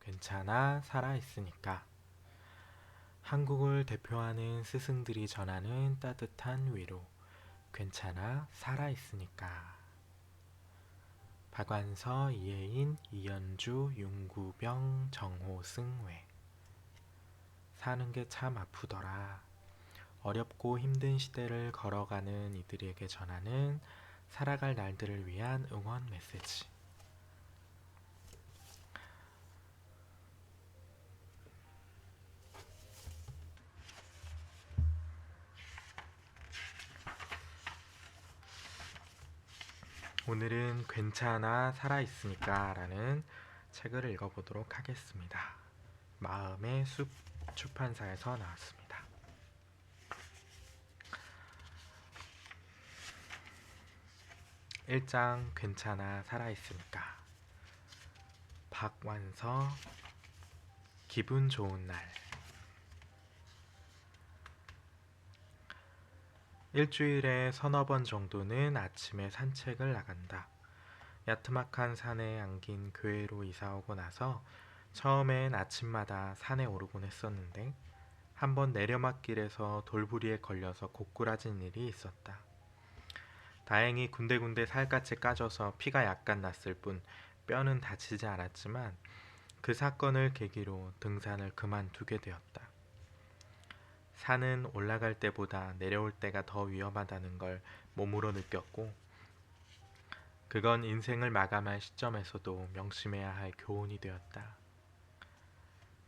괜찮아, 살아있으니까. 한국을 대표하는 스승들이 전하는 따뜻한 위로. 괜찮아, 살아있으니까. 박완서, 이혜인, 이연주, 윤구병, 정호승 외. 사는 게 참 아프더라. 어렵고 힘든 시대를 걸어가는 이들에게 전하는 살아갈 날들을 위한 응원 메시지. 오늘은 괜찮아 살아있으니까 라는 책을 읽어보도록 하겠습니다. 마음의 숲 출판사에서 나왔습니다. 1장 괜찮아 살아있으니까. 박완서. 기분 좋은 날. 일주일에 서너 번 정도는 아침에 산책을 나간다. 야트막한 산에 안긴 교회로 이사오고 나서 처음엔 아침마다 산에 오르곤 했었는데 한번 내려막길에서 돌부리에 걸려서 고꾸라진 일이 있었다. 다행히 군데군데 살갗이 까져서 피가 약간 났을 뿐 뼈는 다치지 않았지만 그 사건을 계기로 등산을 그만두게 되었다. 산은 올라갈 때보다 내려올 때가 더 위험하다는 걸 몸으로 느꼈고 그건 인생을 마감할 시점에서도 명심해야 할 교훈이 되었다.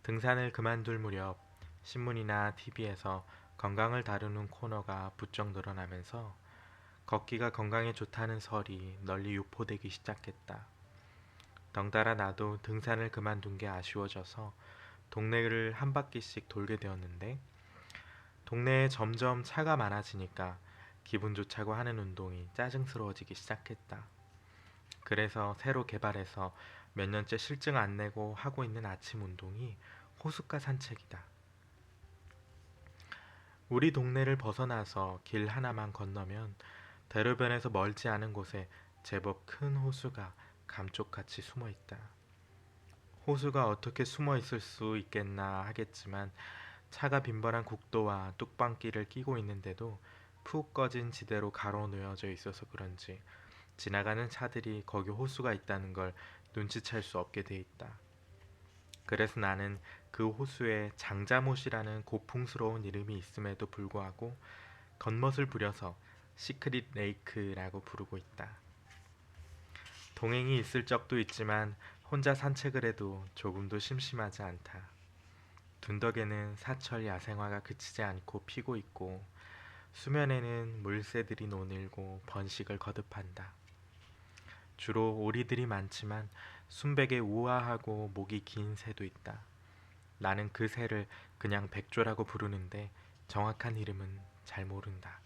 등산을 그만둘 무렵 신문이나 TV에서 건강을 다루는 코너가 부쩍 늘어나면서 걷기가 건강에 좋다는 설이 널리 유포되기 시작했다. 덩달아 나도 등산을 그만둔 게 아쉬워져서 동네를 한 바퀴씩 돌게 되었는데 동네에 점점 차가 많아지니까 기분 좋자고 하는 운동이 짜증스러워지기 시작했다. 그래서 새로 개발해서 몇 년째 실증 안 내고 하고 있는 아침 운동이 호숫가 산책이다. 우리 동네를 벗어나서 길 하나만 건너면 대로변에서 멀지 않은 곳에 제법 큰 호수가 감쪽같이 숨어 있다. 호수가 어떻게 숨어 있을 수 있겠나 하겠지만 차가 빈번한 국도와 뚝방길을 끼고 있는데도 푹 꺼진 지대로 가로놓여져 있어서 그런지 지나가는 차들이 거기 호수가 있다는 걸 눈치챌 수 없게 돼 있다. 그래서 나는 그 호수에 장자못이라는 고풍스러운 이름이 있음에도 불구하고 겉멋을 부려서 시크릿 레이크라고 부르고 있다. 동행이 있을 적도 있지만 혼자 산책을 해도 조금도 심심하지 않다. 둔덕에는 사철 야생화가 그치지 않고 피고 있고 수면에는 물새들이 노늘고 번식을 거듭한다. 주로 오리들이 많지만 순백에 우아하고 목이 긴 새도 있다. 나는 그 새를 그냥 백조라고 부르는데 정확한 이름은 잘 모른다.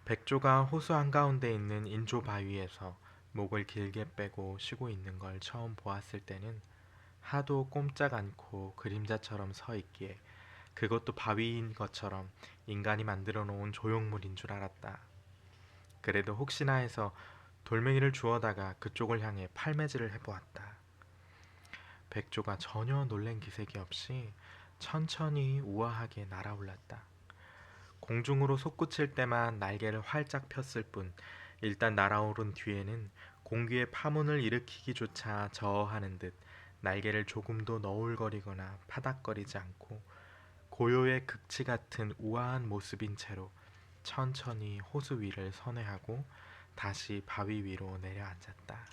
백조가 호수 한가운데 있는 인조 바위에서 목을 길게 빼고 쉬고 있는 걸 처음 보았을 때는 하도 꼼짝 않고 그림자처럼 서 있기에 그것도 바위인 것처럼 인간이 만들어 놓은 조형물인 줄 알았다. 그래도 혹시나 해서 돌멩이를 주워다가 그쪽을 향해 팔매질을 해보았다. 백조가 전혀 놀란 기색이 없이 천천히 우아하게 날아올랐다. 공중으로 솟구칠 때만 날개를 활짝 폈을 뿐 일단 날아오른 뒤에는 공기에 파문을 일으키기조차 저어하는 듯 날개를 조금도 너울거리거나 파닥거리지 않고 고요의 극치 같은 우아한 모습인 채로 천천히 호수 위를 선회하고 다시 바위 위로 내려앉았다.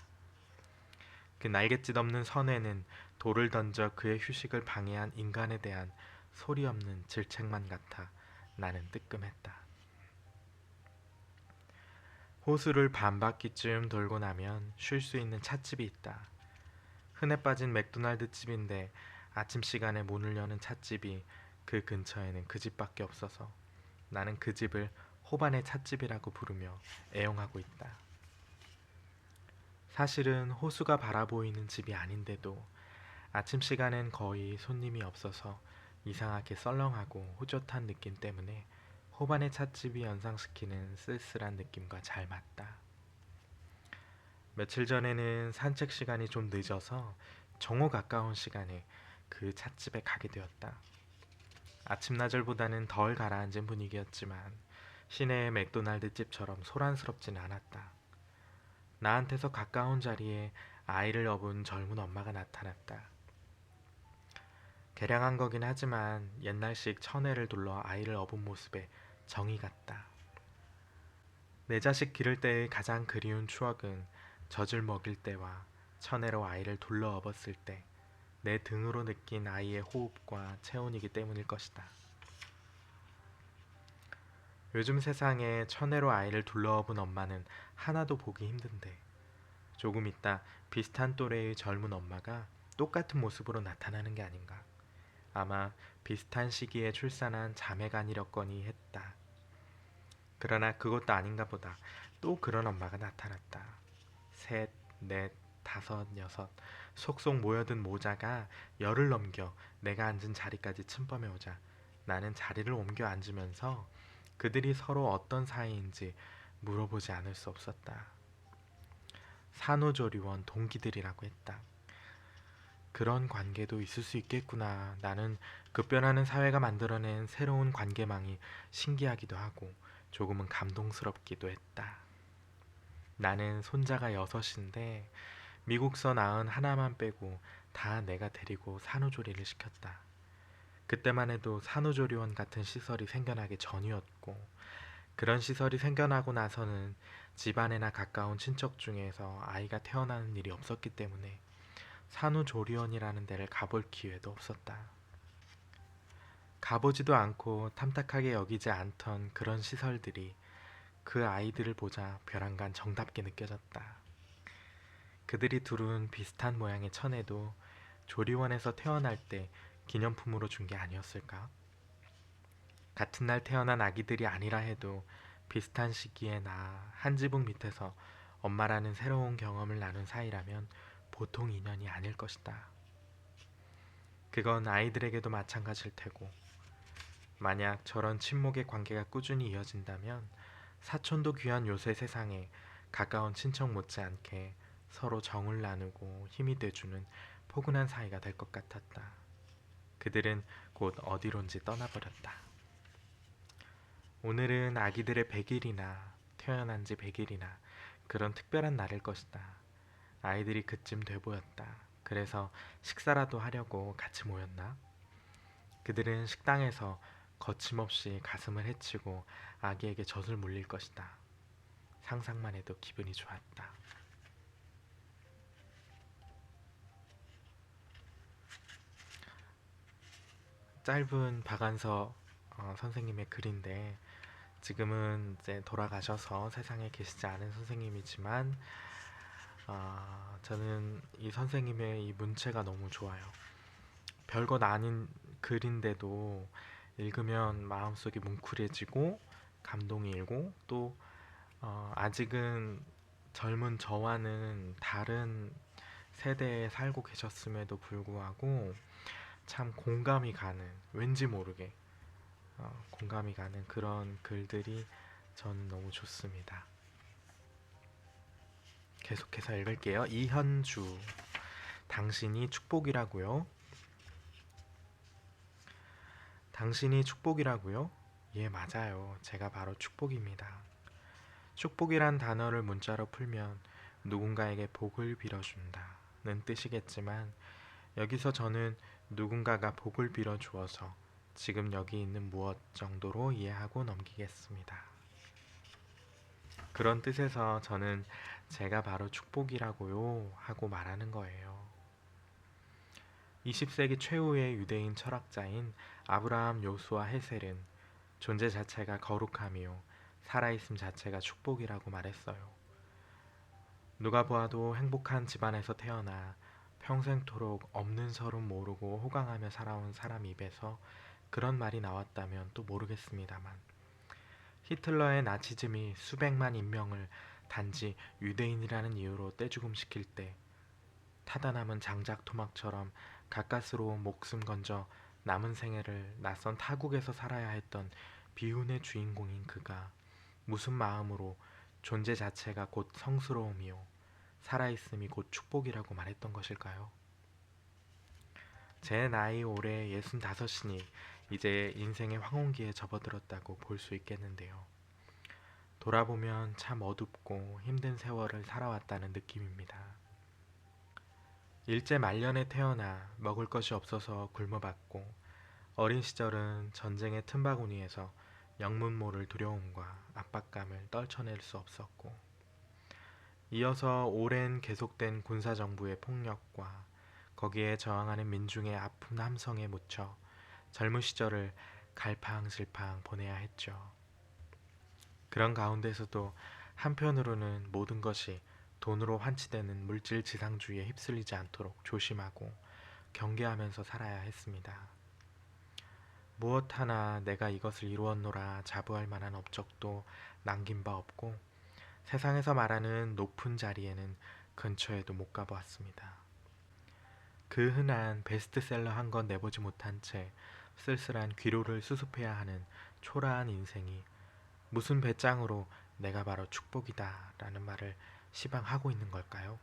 그 날갯짓 없는 선회는 돌을 던져 그의 휴식을 방해한 인간에 대한 소리 없는 질책만 같아 나는 뜨끔했다. 호수를 반바퀴쯤 돌고 나면 쉴 수 있는 찻집이 있다. 흔해 빠진 맥도날드 집인데 아침 시간에 문을 여는 찻집이 그 근처에는 그 집밖에 없어서 나는 그 집을 호반의 찻집이라고 부르며 애용하고 있다. 사실은 호수가 바라보이는 집이 아닌데도 아침 시간엔 거의 손님이 없어서 이상하게 썰렁하고 호젓한 느낌 때문에 호반의 찻집이 연상시키는 쓸쓸한 느낌과 잘 맞다. 며칠 전에는 산책 시간이 좀 늦어서 정오 가까운 시간에 그 찻집에 가게 되었다. 아침나절보다는 덜 가라앉은 분위기였지만 시내의 맥도날드 집처럼 소란스럽진 않았다. 나한테서 가까운 자리에 아이를 업은 젊은 엄마가 나타났다. 개량한 거긴 하지만 옛날식 천혜를 둘러 아이를 업은 모습에 정이 갔다. 내 자식 기를 때의 가장 그리운 추억은 젖을 먹일 때와 천혜로 아이를 둘러 업었을 때 내 등으로 느낀 아이의 호흡과 체온이기 때문일 것이다. 요즘 세상에 천혜로 아이를 둘러 업은 엄마는 하나도 보기 힘든데 조금 있다 비슷한 또래의 젊은 엄마가 똑같은 모습으로 나타나는 게 아닌가. 아마 비슷한 시기에 출산한 자매가 아니렸거니 했다. 그러나 그것도 아닌가 보다. 또 그런 엄마가 나타났다. 셋, 넷, 다섯, 여섯 속속 모여든 모자가 열을 넘겨 내가 앉은 자리까지 침범해 오자 나는 자리를 옮겨 앉으면서 그들이 서로 어떤 사이인지 물어보지 않을 수 없었다. 산후조리원 동기들이라고 했다. 그런 관계도 있을 수 있겠구나. 나는 급변하는 사회가 만들어낸 새로운 관계망이 신기하기도 하고 조금은 감동스럽기도 했다. 나는 손자가 6인데 미국서 낳은 하나만 빼고 다 내가 데리고 산후조리를 시켰다. 그때만 해도 산후조리원 같은 시설이 생겨나기 전이었고 그런 시설이 생겨나고 나서는 집안에나 가까운 친척 중에서 아이가 태어나는 일이 없었기 때문에 산후조리원이라는 데를 가볼 기회도 없었다. 가보지도 않고 탐탁하게 여기지 않던 그런 시설들이 그 아이들을 보자 벼랑간 정답게 느껴졌다. 그들이 두른 비슷한 모양의 천에도 조리원에서 태어날 때 기념품으로 준 게 아니었을까? 같은 날 태어난 아기들이 아니라 해도 비슷한 시기에 나 한 지붕 밑에서 엄마라는 새로운 경험을 나눈 사이라면 보통 인연이 아닐 것이다. 그건 아이들에게도 마찬가지일 테고 만약 저런 친목의 관계가 꾸준히 이어진다면 사촌도 귀한 요새 세상에 가까운 친척 못지않게 서로 정을 나누고 힘이 돼주는 포근한 사이가 될 것 같았다. 그들은 곧 어디론지 떠나버렸다. 오늘은 아기들의 100일이나 태어난 지 100일이나 그런 특별한 날일 것이다. 아이들이 그쯤 돼 보였다. 그래서 식사라도 하려고 같이 모였나? 그들은 식당에서 거침없이 가슴을 헤치고 아기에게 젖을 물릴 것이다. 상상만 해도 기분이 좋았다. 짧은 박안서 선생님의 글인데 지금은 이제 돌아가셔서 세상에 계시지 않은 선생님이지만 저는 이 선생님의 이 문체가 너무 좋아요. 별것 아닌 글인데도 읽으면 마음속이 뭉클해지고 감동이 일고 또 아직은 젊은 저와는 다른 세대에 살고 계셨음에도 불구하고 참 공감이 가는 왠지 모르게 공감이 가는 그런 글들이 전 너무 좋습니다. 계속해서 읽을게요. 이현주 당신이 축복이라고요? 당신이 축복이라고요? 예, 맞아요. 제가 바로 축복입니다. 축복이란 단어를 문자로 풀면 누군가에게 복을 빌어준다는 뜻이겠지만 여기서 저는 누군가가 복을 빌어주어서 지금 여기 있는 무엇 정도로 이해하고 넘기겠습니다. 그런 뜻에서 저는 제가 바로 축복이라고요 하고 말하는 거예요. 20세기 최후의 유대인 철학자인 아브라함 요수아 헤셀은 존재 자체가 거룩함이요 살아있음 자체가 축복이라고 말했어요. 누가 보아도 행복한 집안에서 태어나 평생토록 없는 서름 모르고 호강하며 살아온 사람 입에서 그런 말이 나왔다면 또 모르겠습니다만 히틀러의 나치즘이 수백만 인명을 단지 유대인이라는 이유로 떼죽음시킬 때 타다 남은 장작 토막처럼 가까스로 목숨 건져 남은 생애를 낯선 타국에서 살아야 했던 비운의 주인공인 그가 무슨 마음으로 존재 자체가 곧 성스러움이요 살아있음이 곧 축복이라고 말했던 것일까요? 제 나이 올해 65이니 이제 인생의 황혼기에 접어들었다고 볼 수 있겠는데요. 돌아보면 참 어둡고 힘든 세월을 살아왔다는 느낌입니다. 일제 말년에 태어나 먹을 것이 없어서 굶어봤고, 어린 시절은 전쟁의 틈바구니에서 영문 모를 두려움과 압박감을 떨쳐낼 수 없었고, 이어서 오랜 계속된 군사정부의 폭력과 거기에 저항하는 민중의 아픈 함성에 묻혀 젊은 시절을 갈팡질팡 보내야 했죠. 그런 가운데서도 한편으로는 모든 것이 돈으로 환치되는 물질 지상주의에 휩쓸리지 않도록 조심하고 경계하면서 살아야 했습니다. 무엇 하나 내가 이것을 이루었노라 자부할 만한 업적도 남긴 바 없고, 세상에서 말하는 높은 자리에는 근처에도 못 가보았습니다. 그 흔한 베스트셀러 한 권 내보지 못한 채 쓸쓸한 귀로를 수습해야 하는 초라한 인생이 무슨 배짱으로 내가 바로 축복이다 라는 말을 시방하고 있는 걸까요?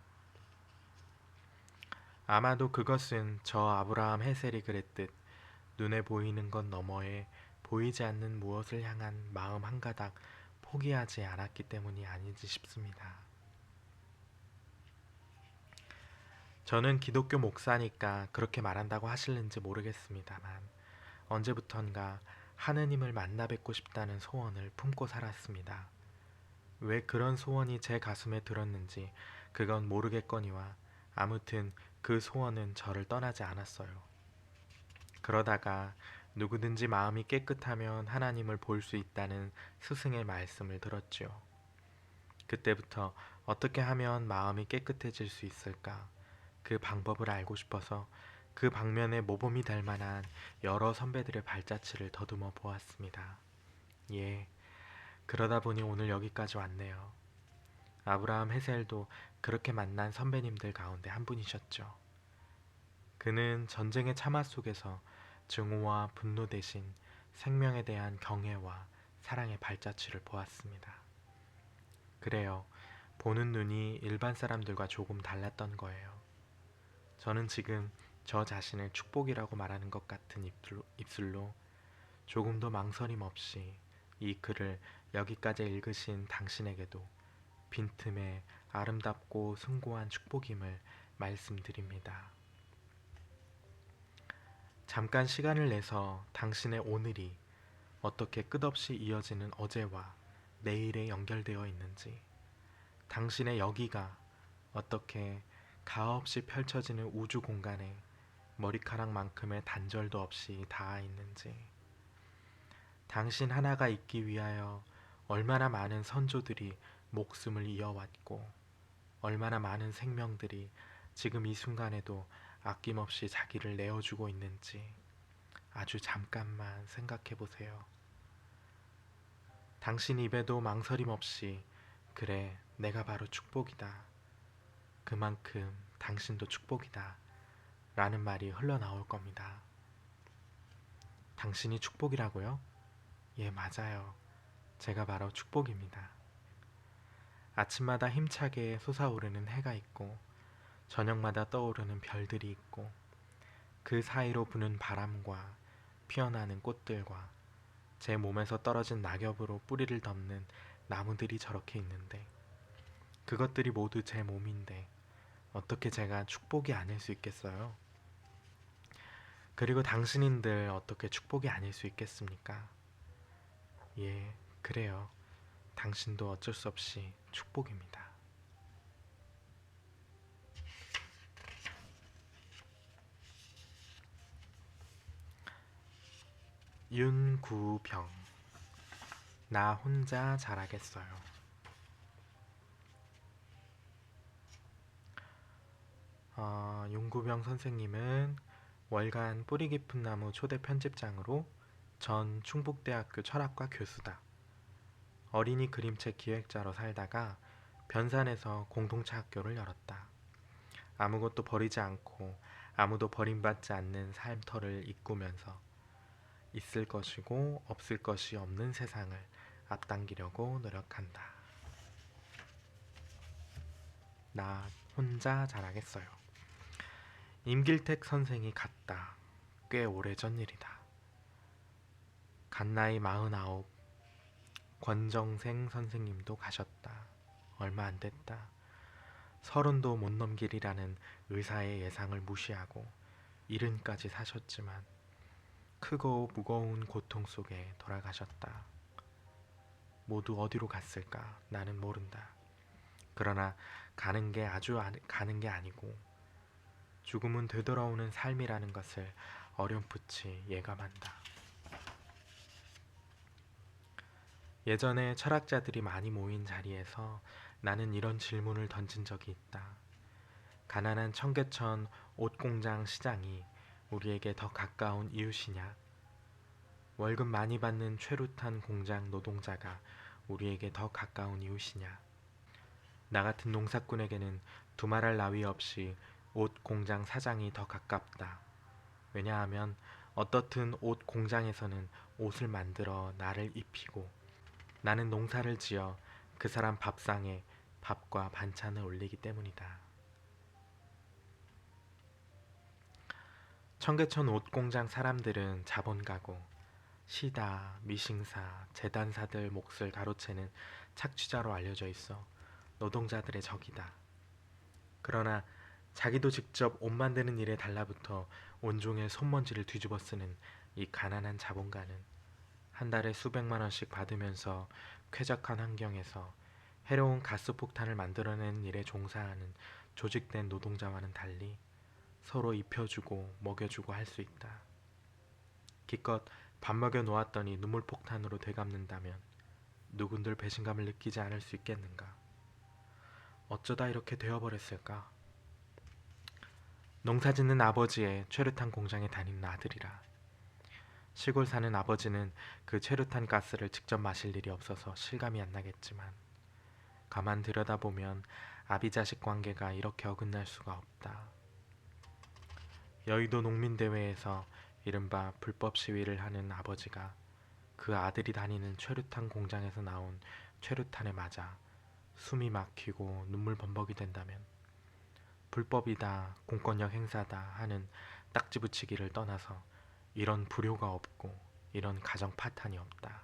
아마도 그것은 저 아브라함 헤셀이 그랬듯 눈에 보이는 것 너머에 보이지 않는 무엇을 향한 마음 한가닥 포기하지 않았기 때문이 아니지 싶습니다. 저는 기독교 목사니까 그렇게 말한다고 하실는지 모르겠습니다만, 언제부턴가 하느님을 만나 뵙고 싶다는 소원을 품고 살았습니다. 왜 그런 소원이 제 가슴에 들었는지 그건 모르겠거니와, 아무튼 그 소원은 저를 떠나지 않았어요. 그러다가 누구든지 마음이 깨끗하면 하나님을 볼 수 있다는 스승의 말씀을 들었지요. 그때부터 어떻게 하면 마음이 깨끗해질 수 있을까? 그 방법을 알고 싶어서 그 방면에 모범이 될 만한 여러 선배들의 발자취를 더듬어 보았습니다. 예, 그러다 보니 오늘 여기까지 왔네요. 아브라함 헤셀도 그렇게 만난 선배님들 가운데 한 분이셨죠. 그는 전쟁의 참화 속에서 증오와 분노 대신 생명에 대한 경애와 사랑의 발자취를 보았습니다. 그래요, 보는 눈이 일반 사람들과 조금 달랐던 거예요. 저는 지금 저 자신을 축복이라고 말하는 것 같은 입술로 조금도 망설임 없이 이 글을 여기까지 읽으신 당신에게도 빈틈에 아름답고 숭고한 축복임을 말씀드립니다. 잠깐 시간을 내서 당신의 오늘이 어떻게 끝없이 이어지는 어제와 내일에 연결되어 있는지, 당신의 여기가 어떻게 가없이 펼쳐지는 우주 공간에 머리카락만큼의 단절도 없이 닿아 있는지, 당신 하나가 있기 위하여 얼마나 많은 선조들이 목숨을 이어왔고, 얼마나 많은 생명들이 지금 이 순간에도 아낌없이 자기를 내어주고 있는지 아주 잠깐만 생각해 보세요. 당신 입에도 망설임 없이 그래, 내가 바로 축복이다, 그만큼 당신도 축복이다 라는 말이 흘러나올 겁니다. 당신이 축복이라고요? 예, 맞아요. 제가 바로 축복입니다. 아침마다 힘차게 솟아오르는 해가 있고, 저녁마다 떠오르는 별들이 있고, 그 사이로 부는 바람과 피어나는 꽃들과 제 몸에서 떨어진 낙엽으로 뿌리를 덮는 나무들이 저렇게 있는데, 그것들이 모두 제 몸인데 어떻게 제가 축복이 아닐 수 있겠어요? 그리고 당신인들 어떻게 축복이 아닐 수 있겠습니까? 예, 그래요. 당신도 어쩔 수 없이 축복입니다. 윤구병, 나 혼자 잘하겠어요. 윤구병 선생님은 월간 뿌리 깊은 나무 초대 편집장으로 전 충북대학교 철학과 교수다. 어린이 그림책 기획자로 살다가 변산에서 공동체 학교를 열었다. 아무것도 버리지 않고 아무도 버림받지 않는 삶터를 이꾸면서 있을 것이고 없을 것이 없는 세상을 앞당기려고 노력한다. 나 혼자 자라겠어요. 임길택 선생이 갔다. 꽤 오래전 일이다. 갓나이 49, 권정생 선생님도 가셨다. 얼마 안 됐다. 30도 못 넘기리라는 의사의 예상을 무시하고 70까지 사셨지만 크고 무거운 고통 속에 돌아가셨다. 모두 어디로 갔을까? 나는 모른다. 그러나 가는 게 가는 게 아니고 죽음은 되돌아오는 삶이라는 것을 어렴풋이 예감한다. 예전에 철학자들이 많이 모인 자리에서 나는 이런 질문을 던진 적이 있다. 가난한 청계천 옷공장 시장이 우리에게 더 가까운 이웃이냐? 월급 많이 받는 최루탄 공장 노동자가 우리에게 더 가까운 이웃이냐? 나 같은 농사꾼에게는 두말할 나위 없이 옷 공장 사장이 더 가깝다. 왜냐하면 어떻든 옷 공장에서는 옷을 만들어 나를 입히고 나는 농사를 지어 그 사람 밥상에 밥과 반찬을 올리기 때문이다. 청계천 옷 공장 사람들은 자본가고 시다, 미싱사, 재단사들 몫을 가로채는 착취자로 알려져 있어 노동자들의 적이다. 그러나 자기도 직접 옷 만드는 일에 달라붙어 온종일 손먼지를 뒤집어 쓰는 이 가난한 자본가는 한 달에 수백만 원씩 받으면서 쾌적한 환경에서 해로운 가스폭탄을 만들어내는 일에 종사하는 조직된 노동자와는 달리 서로 입혀주고 먹여주고 할 수 있다. 기껏 밥 먹여 놓았더니 눈물 폭탄으로 되갚는다면 누군들 배신감을 느끼지 않을 수 있겠는가? 어쩌다 이렇게 되어버렸을까? 농사짓는 아버지의 최루탄 공장에 다니는 아들이라. 시골 사는 아버지는 그 최루탄 가스를 직접 마실 일이 없어서 실감이 안 나겠지만 가만 들여다보면 아비자식 관계가 이렇게 어긋날 수가 없다. 여의도 농민대회에서 이른바 불법 시위를 하는 아버지가 그 아들이 다니는 최루탄 공장에서 나온 최루탄에 맞아 숨이 막히고 눈물 범벅이 된다면 불법이다, 공권력 행사다 하는 딱지 붙이기를 떠나서 이런 불효가 없고 이런 가정 파탄이 없다.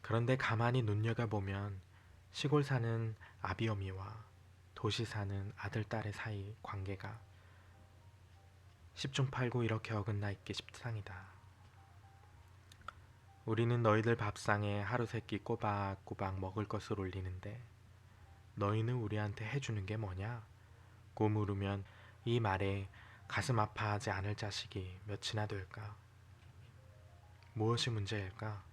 그런데 가만히 눈여겨보면 시골 사는 아비어미와 도시 사는 아들, 딸의 사이 관계가 10중 8구 이렇게 어긋나 있기 십상이다. 우리는 너희들 밥상에 하루 세끼 꼬박꼬박 먹을 것을 올리는데 너희는 우리한테 해주는 게 뭐냐? 고 물으면 이 말에 가슴 아파하지 않을 자식이 몇이나 될까? 무엇이 문제일까?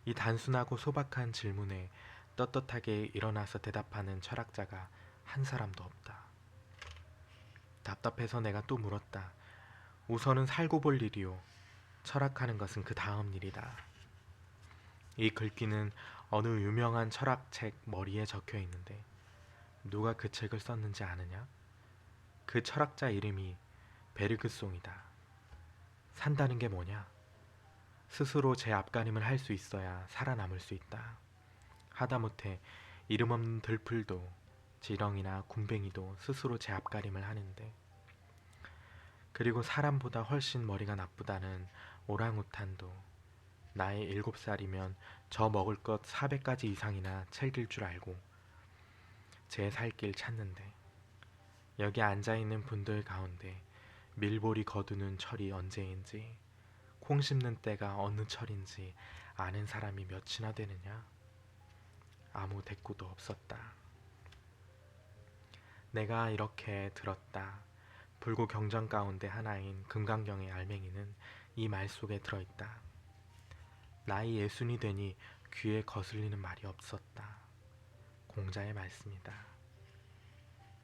이 단순하고 소박한 질문에 떳떳하게 일어나서 대답하는 철학자가 한 사람도 없다. 답답해서 내가 또 물었다. 우선은 살고 볼 일이요. 철학하는 것은 그 다음 일이다. 이 글귀는 어느 유명한 철학책 머리에 적혀 있는데 누가 그 책을 썼는지 아느냐? 그 철학자 이름이 베르그송이다. 산다는 게 뭐냐? 스스로 제 앞가림을 할 수 있어야 살아남을 수 있다. 하다못해 이름 없는 들풀도 지렁이나 굼벵이도 스스로 제 앞가림을 하는데 그리고 사람보다 훨씬 머리가 나쁘다는 오랑우탄도 나이 7살이면 저 먹을 것 400가지 이상이나 챙길 줄 알고 제 살 길 찾는데 여기 앉아있는 분들 가운데 밀보리 거두는 철이 언제인지 콩 심는 때가 어느 철인지 아는 사람이 몇이나 되느냐? 아무 대꾸도 없었다. 내가 이렇게 들었다. 불구 경전 가운데 하나인 금강경의 알맹이는 이 말 속에 들어있다. 나이 60이 되니 귀에 거슬리는 말이 없었다. 공자의 말씀이다.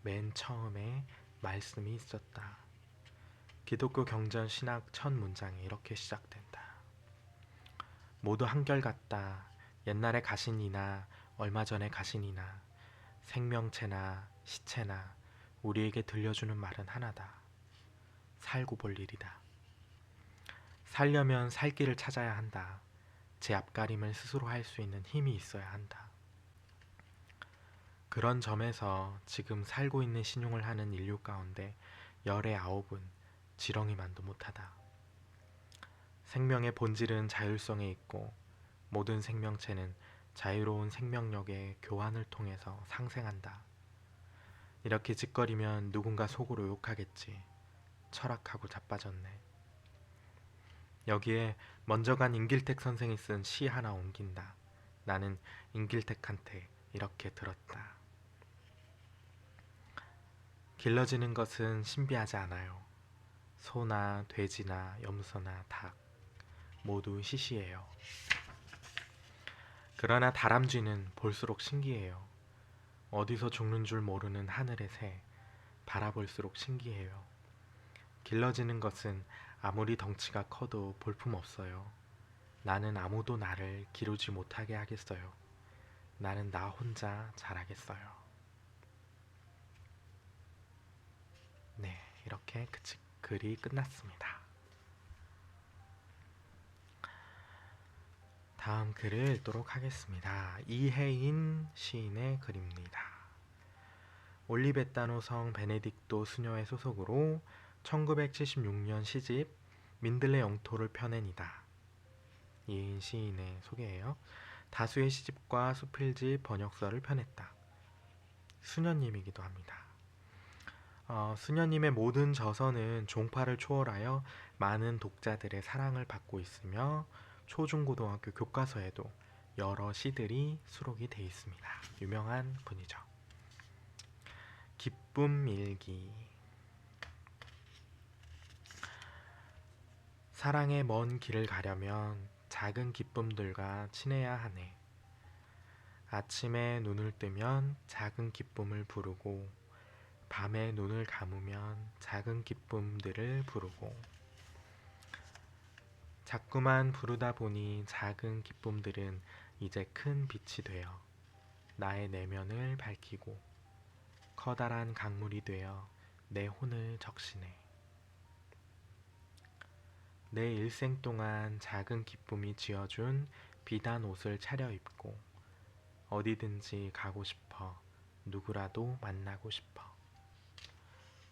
맨 처음에 말씀이 있었다. 기독교 경전 신학 첫 문장이 이렇게 시작된다. 모두 한결같다. 옛날의 가신이나 얼마 전의 가신이나 생명체나 시체나 우리에게 들려주는 말은 하나다. 살고 볼 일이다. 살려면 살 길을 찾아야 한다. 제 앞가림을 스스로 할 수 있는 힘이 있어야 한다. 그런 점에서 지금 살고 있는 신용을 하는 인류 가운데 열의 9은 지렁이만도 못하다. 생명의 본질은 자율성에 있고 모든 생명체는 자유로운 생명력의 교환을 통해서 상생한다. 이렇게 짓거리면 누군가 속으로 욕하겠지. 철학하고 자빠졌네. 여기에 먼저 간 임길택 선생이 쓴 시 하나 옮긴다. 나는 임길택한테 이렇게 들었다. 길러지는 것은 신비하지 않아요. 소나 돼지나 염소나 닭 모두 시시해요. 그러나 다람쥐는 볼수록 신기해요. 어디서 죽는 줄 모르는 하늘의 새 바라볼수록 신기해요. 길러지는 것은 아무리 덩치가 커도 볼품없어요. 나는 아무도 나를 기르지 못하게 하겠어요. 나는 나 혼자 잘하겠어요. 네, 이렇게 글이 끝났습니다. 다음 글을 읽도록 하겠습니다. 이혜인 시인의 글입니다. 올리베타노 성 베네딕토 수녀의 소속으로 1976년 시집 민들레 영토를 펴낸이다. 이혜인 시인의 소개예요. 다수의 시집과 수필집, 번역서를 펴냈다. 수녀님이기도 합니다. 수녀님의 모든 저서는 종파를 초월하여 많은 독자들의 사랑을 받고 있으며 초중고등학교 교과서에도 여러 시들이 수록이 되어 있습니다. 유명한 분이죠. 기쁨 일기. 사랑의 먼 길을 가려면 작은 기쁨들과 친해야 하네. 아침에 눈을 뜨면 작은 기쁨을 부르고 밤에 눈을 감으면 작은 기쁨들을 부르고 자꾸만 부르다 보니 작은 기쁨들은 이제 큰 빛이 되어 나의 내면을 밝히고 커다란 강물이 되어 내 혼을 적시네. 내 일생 동안 작은 기쁨이 지어준 비단 옷을 차려입고 어디든지 가고 싶어 누구라도 만나고 싶어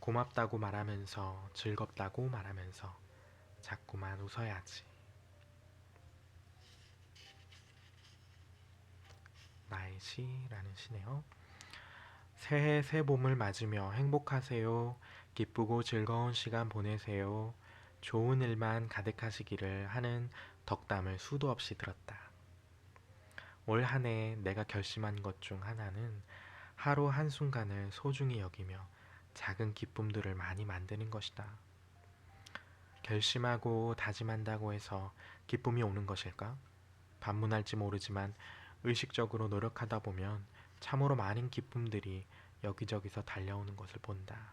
고맙다고 말하면서 즐겁다고 말하면서 자꾸만 웃어야지. 나의 시라는 시네요. 새해 새 봄을 맞으며 행복하세요. 기쁘고 즐거운 시간 보내세요. 좋은 일만 가득하시기를 하는 덕담을 수도 없이 들었다. 올 한 해 내가 결심한 것 중 하나는 하루 한순간을 소중히 여기며 작은 기쁨들을 많이 만드는 것이다. 결심하고 다짐한다고 해서 기쁨이 오는 것일까? 반문할지 모르지만 의식적으로 노력하다 보면 참으로 많은 기쁨들이 여기저기서 달려오는 것을 본다.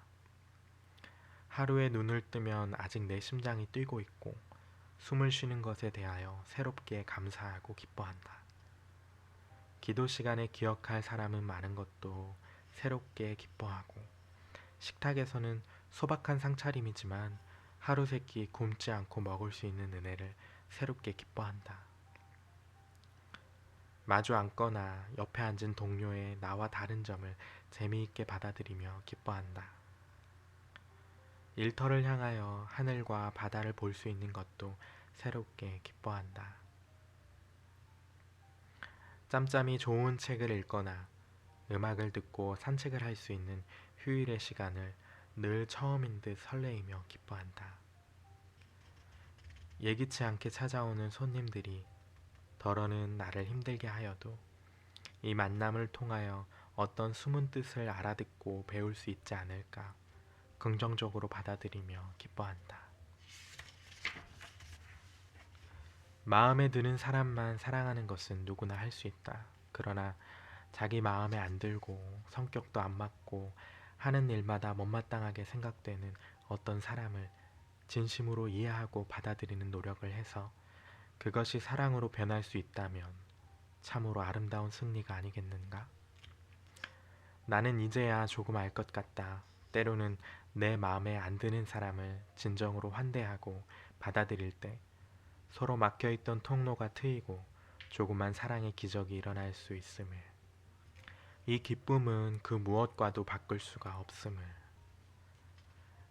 하루에 눈을 뜨면 아직 내 심장이 뛰고 있고 숨을 쉬는 것에 대하여 새롭게 감사하고 기뻐한다. 기도 시간에 기억할 사람은 많은 것도 새롭게 기뻐하고 식탁에서는 소박한 상차림이지만 하루 세끼 굶지 않고 먹을 수 있는 은혜를 새롭게 기뻐한다. 마주 앉거나 옆에 앉은 동료의 나와 다른 점을 재미있게 받아들이며 기뻐한다. 일터를 향하여 하늘과 바다를 볼 수 있는 것도 새롭게 기뻐한다. 짬짬이 좋은 책을 읽거나 음악을 듣고 산책을 할 수 있는 휴일의 시간을 늘 처음인 듯 설레이며 기뻐한다. 예기치 않게 찾아오는 손님들이 덜어는 나를 힘들게 하여도 이 만남을 통하여 어떤 숨은 뜻을 알아듣고 배울 수 있지 않을까 긍정적으로 받아들이며 기뻐한다. 마음에 드는 사람만 사랑하는 것은 누구나 할 수 있다. 그러나 자기 마음에 안 들고 성격도 안 맞고 하는 일마다 못마땅하게 생각되는 어떤 사람을 진심으로 이해하고 받아들이는 노력을 해서 그것이 사랑으로 변할 수 있다면 참으로 아름다운 승리가 아니겠는가? 나는 이제야 조금 알 것 같다. 때로는 내 마음에 안 드는 사람을 진정으로 환대하고 받아들일 때 서로 막혀있던 통로가 트이고 조그만 사랑의 기적이 일어날 수 있음을. 이 기쁨은 그 무엇과도 바꿀 수가 없음을.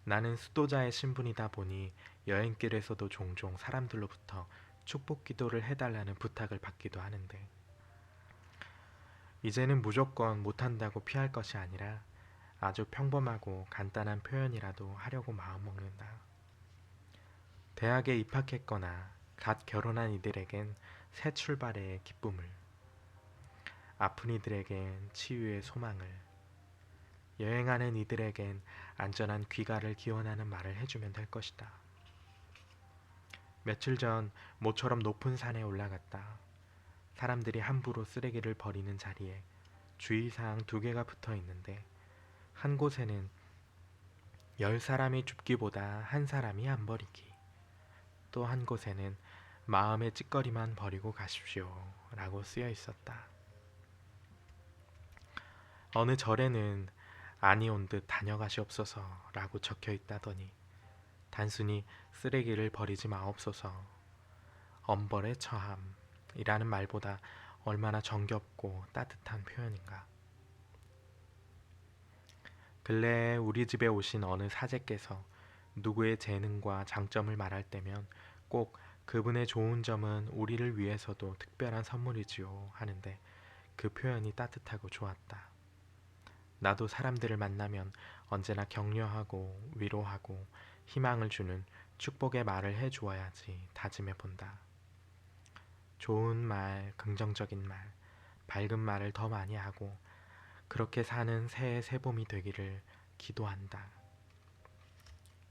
나는 수도자의 신분이다 보니 여행길에서도 종종 사람들로부터 축복 기도를 해달라는 부탁을 받기도 하는데, 이제는 무조건 못한다고 피할 것이 아니라 아주 평범하고 간단한 표현이라도 하려고 마음먹는다. 대학에 입학했거나 갓 결혼한 이들에겐 새 출발의 기쁨을, 아픈 이들에겐 치유의 소망을, 여행하는 이들에겐 안전한 귀가를 기원하는 말을 해주면 될 것이다. 며칠 전 모처럼 높은 산에 올라갔다. 사람들이 함부로 쓰레기를 버리는 자리에 주의사항 2개가 붙어 있는데, 한 곳에는 10사람이 줍기보다 한 사람이 안 버리기, 또 한 곳에는 마음의 찌꺼리만 버리고 가십시오 라고 쓰여 있었다. 어느 절에는 아니 온 듯 다녀가시옵소서 라고 적혀 있다더니, 단순히 쓰레기를 버리지 마옵소서, 엄벌에 처함이라는 말보다 얼마나 정겹고 따뜻한 표현인가. 근래에 우리 집에 오신 어느 사제께서 누구의 재능과 장점을 말할 때면 꼭 그분의 좋은 점은 우리를 위해서도 특별한 선물이지요 하는데, 그 표현이 따뜻하고 좋았다. 나도 사람들을 만나면 언제나 격려하고 위로하고 희망을 주는 축복의 말을 해주어야지 다짐해 본다. 좋은 말, 긍정적인 말, 밝은 말을 더 많이 하고 그렇게 사는 새해 새봄이 되기를 기도한다.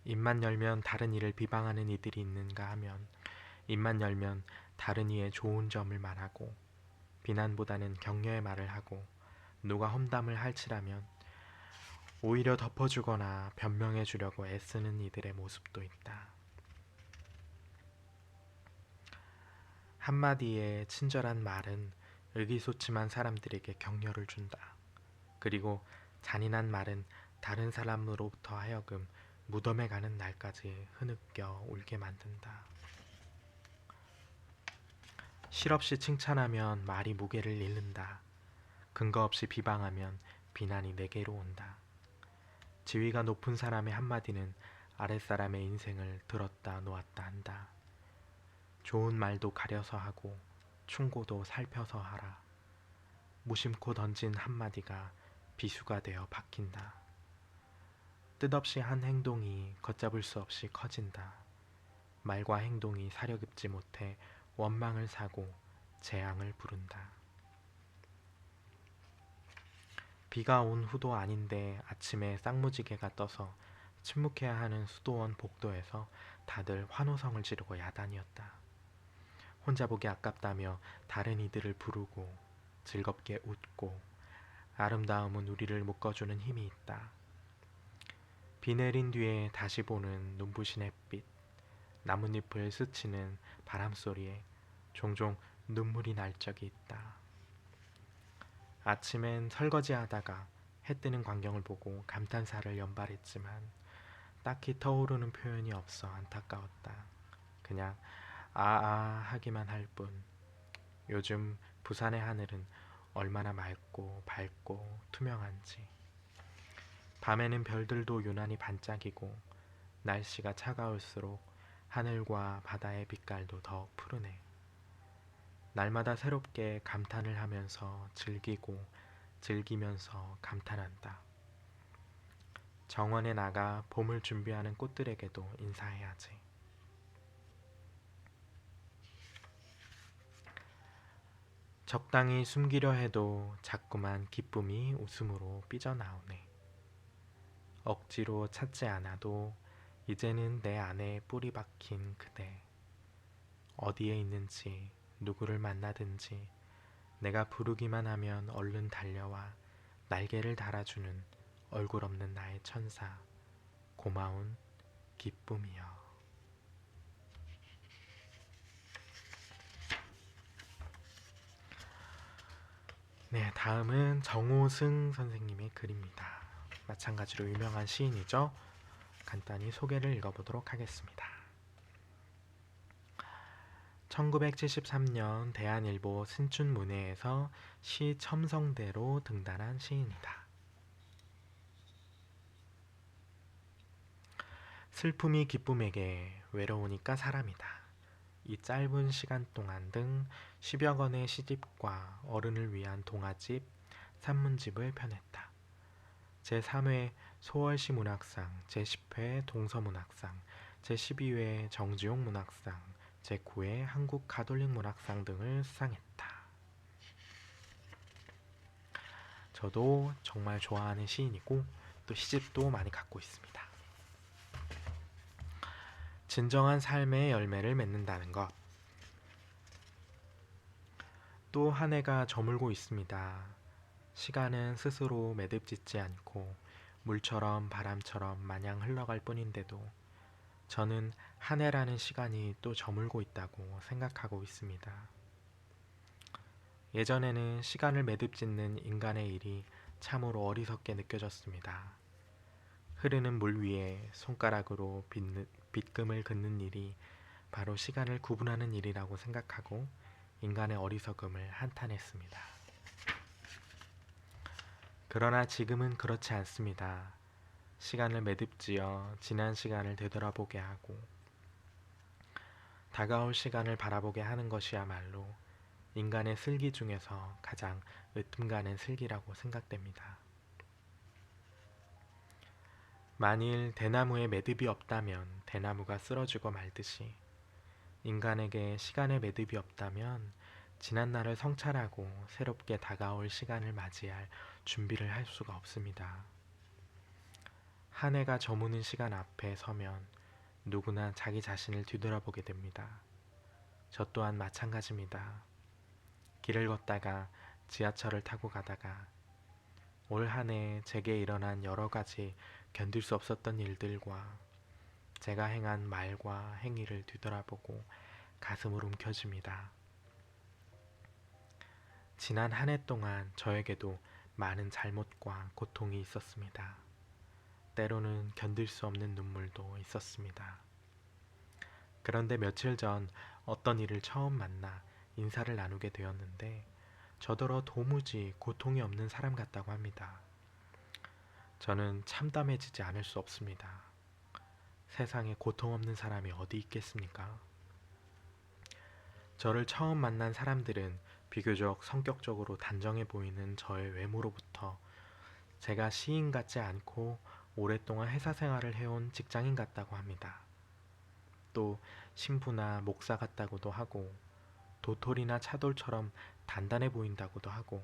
입만 열면 다른 이를 비방하는 이들이 있는가 하면, 입만 열면 다른 이의 좋은 점을 말하고 비난보다는 격려의 말을 하고, 누가 험담을 할지라면 오히려 덮어주거나 변명해 주려고 애쓰는 이들의 모습도 있다. 한마디의 친절한 말은 의기소침한 사람들에게 격려를 준다. 그리고 잔인한 말은 다른 사람으로부터 하여금 무덤에 가는 날까지 흐느껴 울게 만든다. 실없이 칭찬하면 말이 무게를 잃는다. 근거 없이 비방하면 비난이 내게로 온다. 지위가 높은 사람의 한마디는 아랫사람의 인생을 들었다 놓았다 한다. 좋은 말도 가려서 하고 충고도 살펴서 하라. 무심코 던진 한마디가 비수가 되어 박힌다. 뜻없이 한 행동이 걷잡을 수 없이 커진다. 말과 행동이 사려 깊지 못해 원망을 사고 재앙을 부른다. 비가 온 후도 아닌데 아침에 쌍무지개가 떠서 침묵해야 하는 수도원 복도에서 다들 환호성을 지르고 야단이었다. 혼자 보기 아깝다며 다른 이들을 부르고 즐겁게 웃고, 아름다움은 우리를 묶어주는 힘이 있다. 비 내린 뒤에 다시 보는 눈부신 햇빛, 나뭇잎을 스치는 바람소리에 종종 눈물이 날 적이 있다. 아침엔 설거지하다가 해 뜨는 광경을 보고 감탄사를 연발했지만 딱히 떠오르는 표현이 없어 안타까웠다. 그냥 아아 하기만 할 뿐. 요즘 부산의 하늘은 얼마나 맑고 밝고 투명한지. 밤에는 별들도 유난히 반짝이고, 날씨가 차가울수록 하늘과 바다의 빛깔도 더욱 푸르네. 날마다 새롭게 감탄을 하면서 즐기고 즐기면서 감탄한다. 정원에 나가 봄을 준비하는 꽃들에게도 인사해야지. 적당히 숨기려 해도 자꾸만 기쁨이 웃음으로 삐져나오네. 억지로 찾지 않아도 이제는 내 안에 뿌리 박힌 그대. 어디에 있는지 누구를 만나든지 내가 부르기만 하면 얼른 달려와 날개를 달아주는 얼굴 없는 나의 천사, 고마운 기쁨이여. 네, 다음은 정호승 선생님의 글입니다. 마찬가지로 유명한 시인이죠. 간단히 소개를 읽어보도록 하겠습니다. 1973년 대한일보 신춘문예에서 시 첨성대로 등단한 시인이다. 슬픔이 기쁨에게 외로우니까 사람이다. 이 짧은 시간 동안 등 10여 권의 시집과 어른을 위한 동화집, 산문집을 펴냈다. 제3회 소월시 문학상, 제10회 동서문학상, 제12회 정지용 문학상, 제9회 한국 가톨릭 문학상 등을 수상했다. 저도 정말 좋아하는 시인이고 또 시집도 많이 갖고 있습니다. 진정한 삶의 열매를 맺는다는 것. 또 한 해가 저물고 있습니다. 시간은 스스로 매듭짓지 않고 물처럼 바람처럼 마냥 흘러갈 뿐인데도 저는 한 해라는 시간이 또 저물고 있다고 생각하고 있습니다. 예전에는 시간을 매듭짓는 인간의 일이 참으로 어리석게 느껴졌습니다. 흐르는 물 위에 손가락으로 빗금을 긋는 일이 바로 시간을 구분하는 일이라고 생각하고 인간의 어리석음을 한탄했습니다. 그러나 지금은 그렇지 않습니다. 시간을 매듭지어 지난 시간을 되돌아보게 하고 다가올 시간을 바라보게 하는 것이야말로 인간의 슬기 중에서 가장 으뜸가는 슬기라고 생각됩니다. 만일 대나무에 매듭이 없다면 대나무가 쓰러지고 말듯이 인간에게 시간의 매듭이 없다면 지난 날을 성찰하고 새롭게 다가올 시간을 맞이할 준비를 할 수가 없습니다. 한 해가 저무는 시간 앞에 서면 누구나 자기 자신을 뒤돌아보게 됩니다. 저 또한 마찬가지입니다. 길을 걷다가 지하철을 타고 가다가 올 한 해 제게 일어난 여러 가지 견딜 수 없었던 일들과 제가 행한 말과 행위를 뒤돌아보고 가슴을 움켜쥡니다. 지난 한 해 동안 저에게도 많은 잘못과 고통이 있었습니다. 때로는 견딜 수 없는 눈물도 있었습니다. 그런데 며칠 전 어떤 이를 처음 만나 인사를 나누게 되었는데 저더러 도무지 고통이 없는 사람 같다고 합니다. 저는 참담해지지 않을 수 없습니다. 세상에 고통 없는 사람이 어디 있겠습니까? 저를 처음 만난 사람들은 비교적 성격적으로 단정해 보이는 저의 외모로부터 제가 시인 같지 않고 오랫동안 회사 생활을 해온 직장인 같다고 합니다. 또 신부나 목사 같다고도 하고 도토리나 차돌처럼 단단해 보인다고도 하고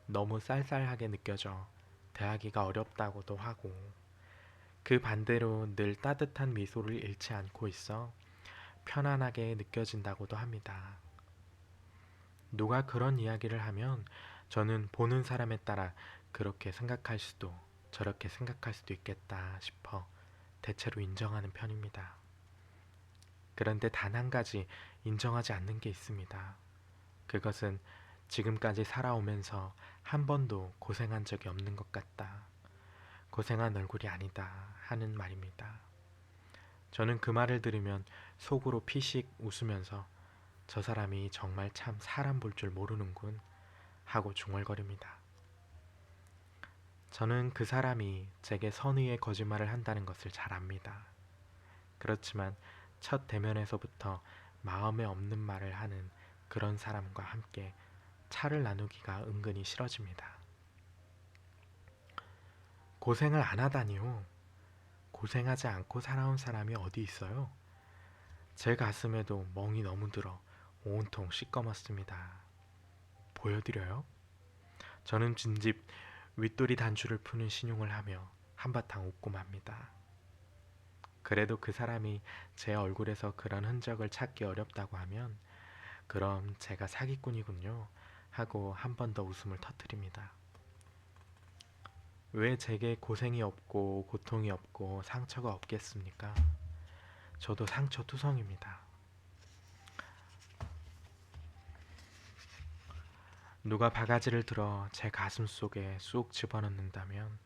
너무 쌀쌀하게 느껴져 대하기가 어렵다고도 하고 그 반대로 늘 따뜻한 미소를 잃지 않고 있어 편안하게 느껴진다고도 합니다. 누가 그런 이야기를 하면 저는 보는 사람에 따라 그렇게 생각할 수도 저렇게 생각할 수도 있겠다 싶어 대체로 인정하는 편입니다. 그런데 단 한 가지 인정하지 않는 게 있습니다. 그것은 지금까지 살아오면서 한 번도 고생한 적이 없는 것 같다. 고생한 얼굴이 아니다 하는 말입니다. 저는 그 말을 들으면 속으로 피식 웃으면서 저 사람이 정말 참 사람 볼 줄 모르는군 하고 중얼거립니다. 저는 그 사람이 제게 선의의 거짓말을 한다는 것을 잘 압니다. 그렇지만 첫 대면에서부터 마음에 없는 말을 하는 그런 사람과 함께 차를 나누기가 은근히 싫어집니다. 고생을 안 하다니요. 고생하지 않고 살아온 사람이 어디 있어요? 제 가슴에도 멍이 너무 들어 온통 시꺼멓습니다. 보여드려요? 저는 빈집 윗도리 단추를 푸는 신용을 하며 한바탕 웃고 맙니다. 그래도 그 사람이 제 얼굴에서 그런 흔적을 찾기 어렵다고 하면 그럼 제가 사기꾼이군요 하고 한 번 더 웃음을 터뜨립니다. 왜 제게 고생이 없고 고통이 없고 상처가 없겠습니까? 저도 상처투성입니다. 누가 바가지를 들어 제 가슴 속에 쑥 집어넣는다면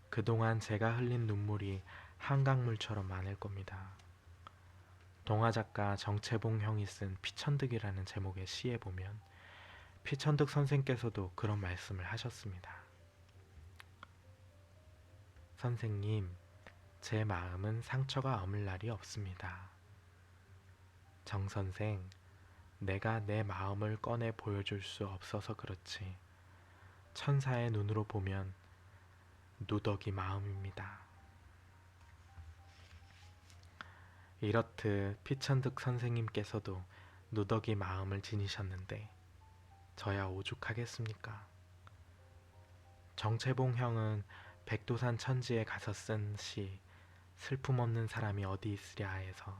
그동안 제가 흘린 눈물이 한강물처럼 많을 겁니다. 동화작가 정채봉 형이 쓴 피천득이라는 제목의 시에 보면 피천득 선생께서도 그런 말씀을 하셨습니다. 선생님, 제 마음은 상처가 아물 날이 없습니다. 정 선생, 내가 내 마음을 꺼내 보여줄 수 없어서 그렇지. 천사의 눈으로 보면 누더기 마음입니다. 이렇듯 피천득 선생님께서도 누더기 마음을 지니셨는데 저야 오죽하겠습니까? 정채봉 형은 백두산 천지에 가서 쓴 시 슬픔 없는 사람이 어디 있으랴 해서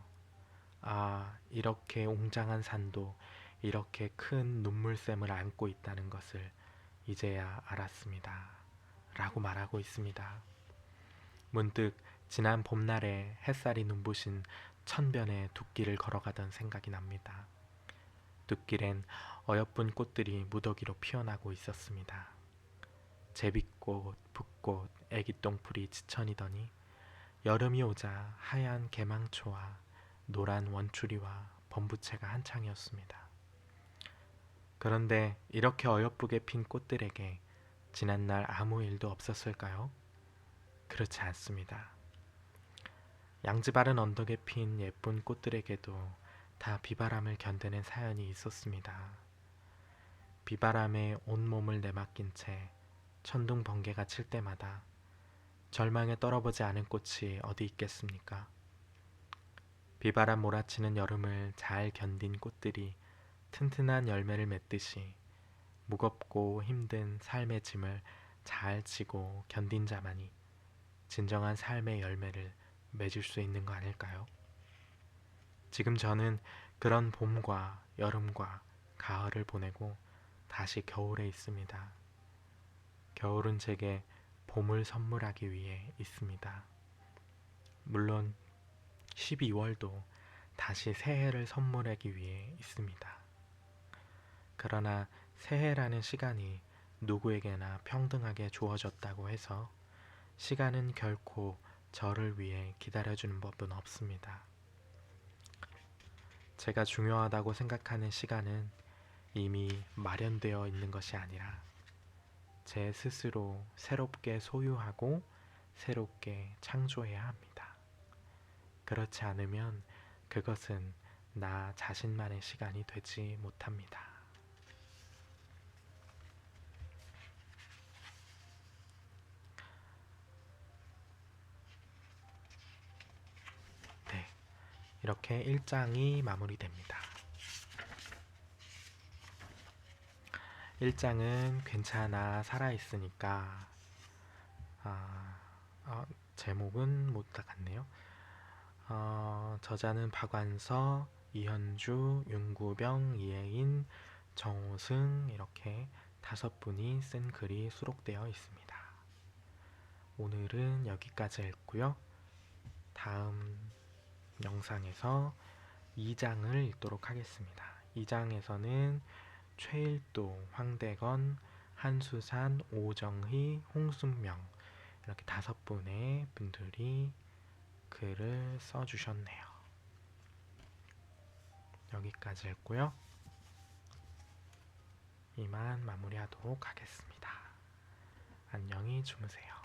이렇게 웅장한 산도 이렇게 큰 눈물샘을 안고 있다는 것을 이제야 알았습니다. 라고 말하고 있습니다. 문득 지난 봄날에 햇살이 눈부신 천변의 둑길을 걸어가던 생각이 납니다. 둑길엔 어여쁜 꽃들이 무더기로 피어나고 있었습니다. 제비꽃, 붓꽃, 애기똥풀이 지천이더니 여름이 오자 하얀 개망초와 노란 원추리와 범부채가 한창이었습니다. 그런데 이렇게 어여쁘게 핀 꽃들에게 지난날 아무 일도 없었을까요? 그렇지 않습니다. 양지바른 언덕에 핀 예쁜 꽃들에게도 다 비바람을 견디는 사연이 있었습니다. 비바람에 온몸을 내맡긴 채 천둥 번개가 칠 때마다 절망에 떨어보지 않은 꽃이 어디 있겠습니까? 비바람 몰아치는 여름을 잘 견딘 꽃들이 튼튼한 열매를 맺듯이 무겁고 힘든 삶의 짐을 잘 지고 견딘 자만이 진정한 삶의 열매를 맺을 수 있는 거 아닐까요? 지금 저는 그런 봄과 여름과 가을을 보내고 다시 겨울에 있습니다. 겨울은 제게 봄을 선물하기 위해 있습니다. 물론 12월도 다시 새해를 선물하기 위해 있습니다. 그러나 새해라는 시간이 누구에게나 평등하게 주어졌다고 해서 시간은 결코 저를 위해 기다려주는 법은 없습니다. 제가 중요하다고 생각하는 시간은 이미 마련되어 있는 것이 아니라 제 스스로 새롭게 소유하고 새롭게 창조해야 합니다. 그렇지 않으면 그것은 나 자신만의 시간이 되지 못합니다. 네, 이렇게 1장이 마무리됩니다. 1장은 괜찮아 살아있으니까 제목은 못 닦았네요. 저자는 박완서, 이현주, 윤구병, 이혜인, 정호승 이렇게 5분이 쓴 글이 수록되어 있습니다. 오늘은 여기까지 읽고요. 다음 영상에서 2장을 읽도록 하겠습니다. 2장에서는 최일도, 황대건, 한수산, 오정희, 홍순명 이렇게 5분의 분들이 글을 써주셨네요. 여기까지 했고요. 이만 마무리하도록 하겠습니다. 안녕히 주무세요.